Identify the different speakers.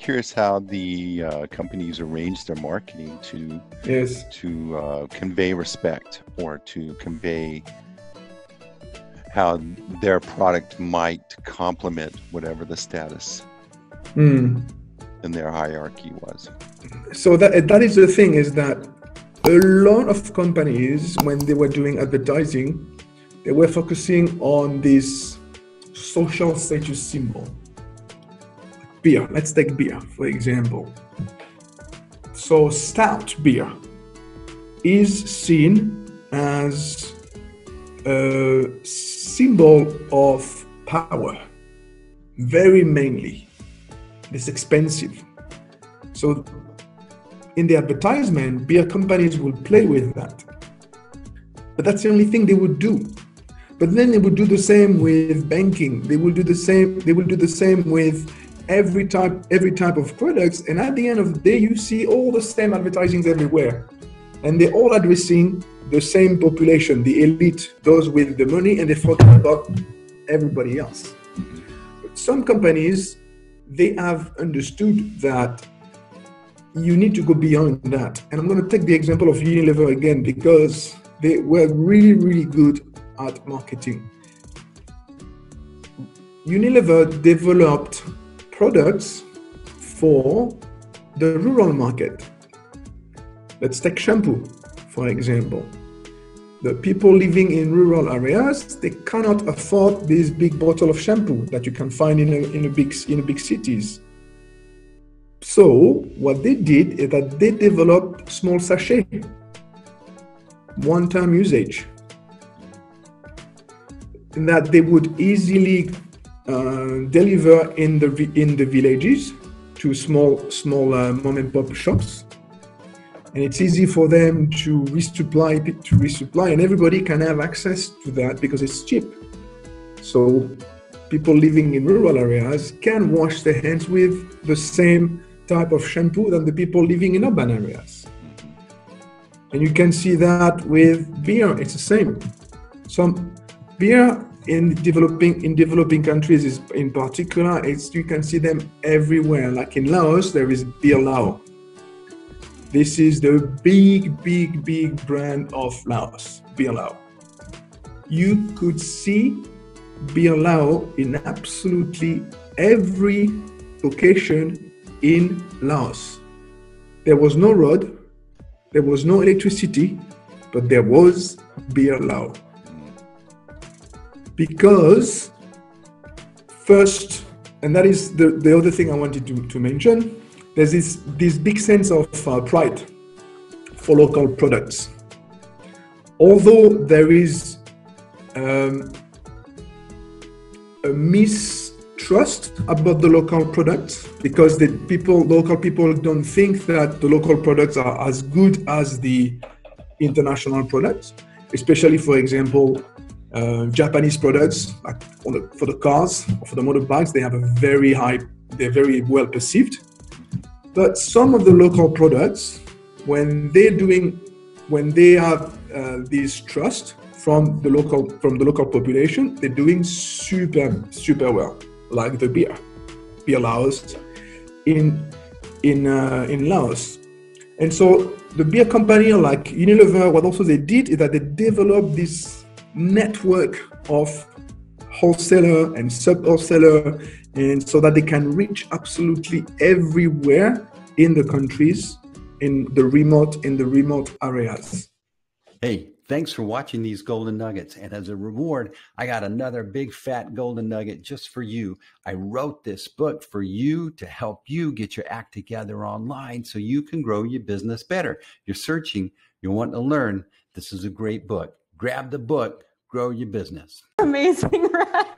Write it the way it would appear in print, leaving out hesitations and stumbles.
Speaker 1: curious how the companies arrange their marketing to convey respect or to convey how their product might complement whatever the status in their hierarchy was.
Speaker 2: So that is the thing, is that a lot of companies, when they were doing advertising, they were focusing on this social status symbol. Beer, let's take beer, for example. So stout beer is seen as a symbol of power, very mainly. It's expensive. So in the advertisement, beer companies will play with that. But that's the only thing they would do. But then they would do the same with banking. They will do the same with every type of products. And at the end of the day, you see all the same advertisings everywhere. And they're all addressing the same population, the elite, those with the money, and they forget about everybody else. But some companies, they have understood that you need to go beyond that. And I'm going to take the example of Unilever again, because they were really, really good at marketing. Unilever developed products for the rural market. Let's take shampoo, for example. The people living in rural areas, they cannot afford this big bottle of shampoo that you can find in big cities. So what they did is that they developed small sachet, one-time usage, that they would easily deliver in the villages to small mom and pop shops, and it's easy for them to resupply, and everybody can have access to that because it's cheap. So people living in rural areas can wash their hands with the same type of shampoo than the people living in urban areas. And you can see that with beer, it's the same. Some beer in developing countries is in particular, you can see them everywhere. Like in Laos, there is Beer Lao. This is the big brand of Laos, Beer Lao. You could see Beer Lao in absolutely every location in Laos. There was no road, there was no electricity, but there was Beer Lao. Because first, and that is the other thing I wanted to mention, there's this big sense of pride for local products. Although there is a mistrust about the local products, because local people don't think that the local products are as good as the international products, especially, for example, Japanese products, like for the cars or for the motorbikes, they're very well perceived. But some of the local products, when they have this trust from the local population, they're doing super well. Like the beer Laos in Laos. And so the beer company, like Unilever, what also they did is that they developed this network of wholesaler and sub-wholesaler, and so that they can reach absolutely everywhere in the countries, in the remote areas.
Speaker 3: Hey, thanks for watching these Golden Nuggets. And as a reward, I got another big fat Golden Nugget just for you. I wrote this book for you to help you get your act together online so you can grow your business better. You're searching, you want to learn. This is a great book. Grab the book, grow your business.
Speaker 4: Amazing, right?